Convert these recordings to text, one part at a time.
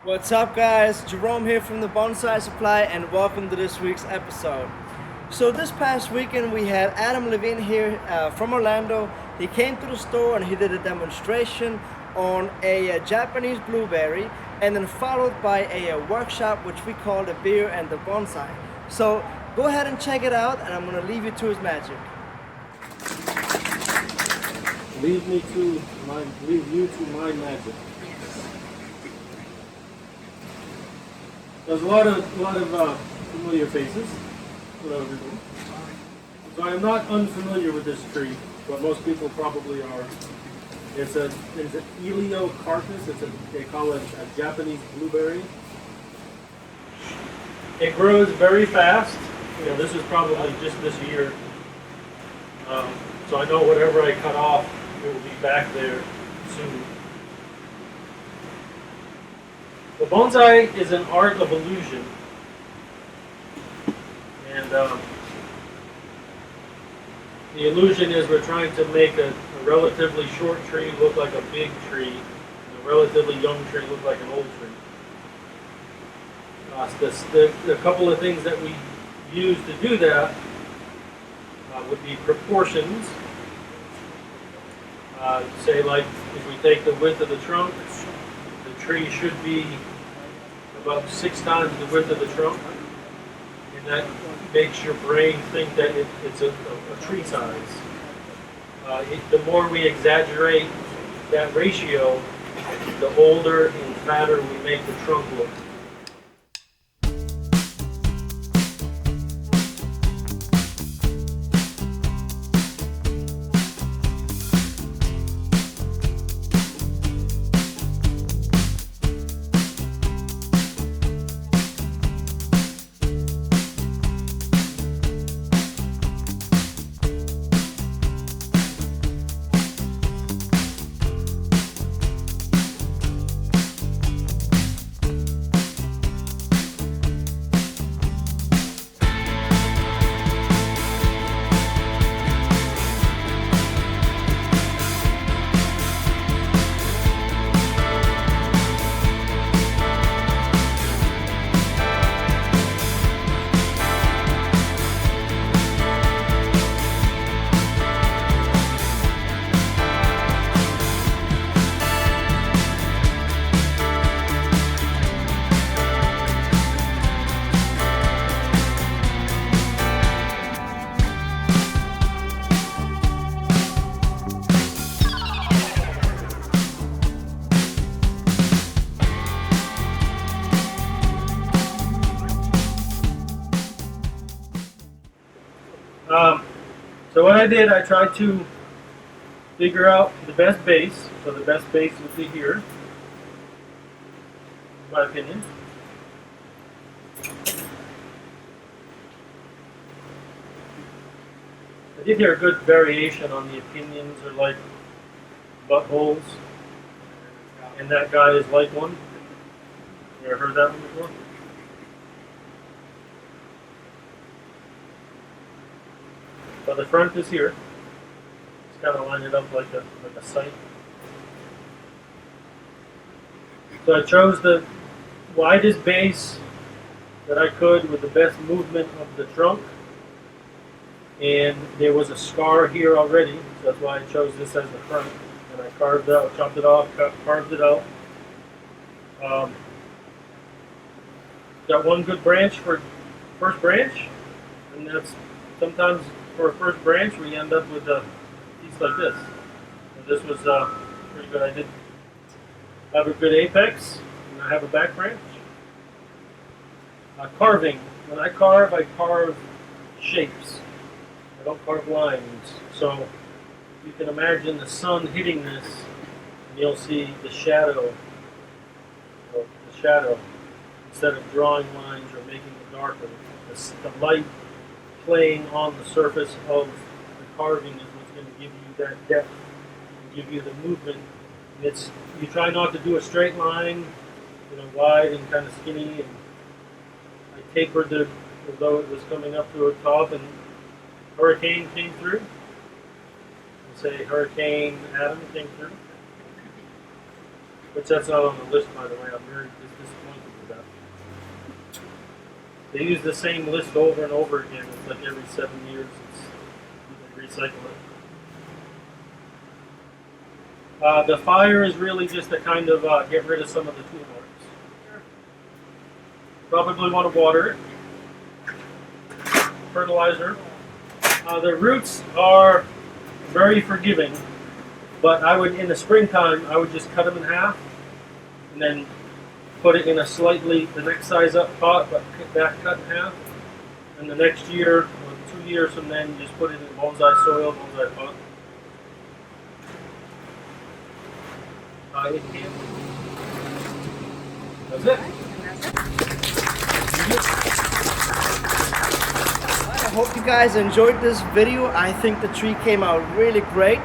What's up, guys? Jerome here from the Bonsai Supply, and welcome to this week's episode. So this past weekend we had Adam Lavigne here from Orlando. He came to the store and he did a demonstration on a Japanese blueberry, and then followed by a workshop which we call the beer and the bonsai. So go ahead and check it out, and I'm gonna leave you to his magic. Leave you to my magic. There's a lot of familiar faces. Hello, everyone. So I am not unfamiliar with this tree, but most people probably are. It's an Eliocarpus. They call it a Japanese blueberry. It grows very fast. This is probably just this year. So I know whatever I cut off, it will be back there soon. The bonsai is an art of illusion, and the illusion is we're trying to make a relatively short tree look like a big tree, and a relatively young tree look like an old tree. The couple of things that we use to do that would be proportions. Say, like, if we take the width of the trunk, the tree should be about 6 times the width of the trunk, and that makes your brain think that it's a tree size. The more we exaggerate that ratio, the older and fatter we make the trunk look. So what I did, I tried to figure out the best base. So the best base would be here, in my opinion. I did hear a good variation on the opinions, or like buttholes, and that guy is like one. You ever heard that one before? So the front is here. Just kind of line it up like a sight. So I chose the widest base that I could with the best movement of the trunk. And there was a scar here already, so that's why I chose this as the front. And I chopped it off, carved it out. Got one good branch for first branch, and that's sometimes for a first branch we end up with a piece like this. And this was pretty good. I did have a good apex, and I have a back branch. Carving. When I carve shapes. I don't carve lines. So you can imagine the sun hitting this, and you'll see the shadow. Instead of drawing lines or making it darker, the light playing on the surface of the carving is what's going to give you that depth, and give you the movement. And you try not to do a straight line, wide and kind of skinny. And I tapered it as though it was coming up to a top, and hurricane came through. Say Hurricane Adam came through. which that's not on the list, by the way. I'm very disappointed with that. They use the same list over and over again. It's like every 7 years they recycle it. The fire is really just to kind of get rid of some of the tool marks. Probably want to water it. Fertilizer. The roots are very forgiving, but I would, in the springtime, I would just cut them in half and then put it in a slightly, the next size up pot, but that cut in half. And the next year, or 2 years from then, you just put it in bonsai soil, bonsai pot. It can. That's it. I hope you guys enjoyed this video. I think the tree came out really great.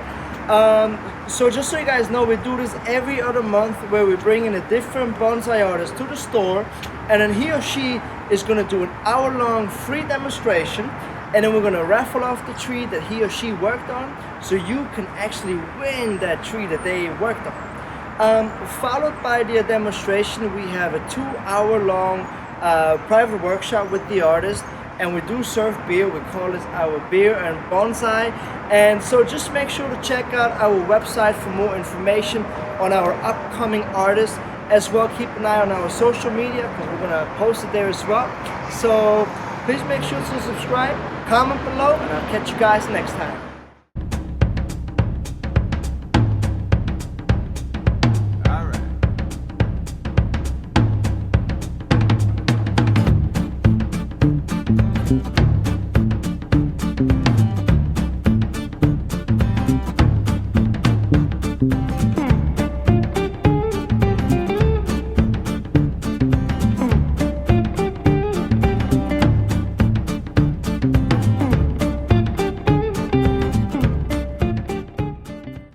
So just so you guys know, we do this every other month where we bring in a different bonsai artist to the store, and then he or she is going to do an hour-long free demonstration, and then we're going to raffle off the tree that he or she worked on, so you can actually win that tree that they worked on. Followed by the demonstration, we have a 2-hour-long private workshop with the artist, and we do serve beer. We call this our beer and bonsai. And so just make sure to check out our website for more information on our upcoming artists. As well, keep an eye on our social media because we're gonna post it there as well. So please make sure to subscribe, comment below, and I'll catch you guys next time. All right.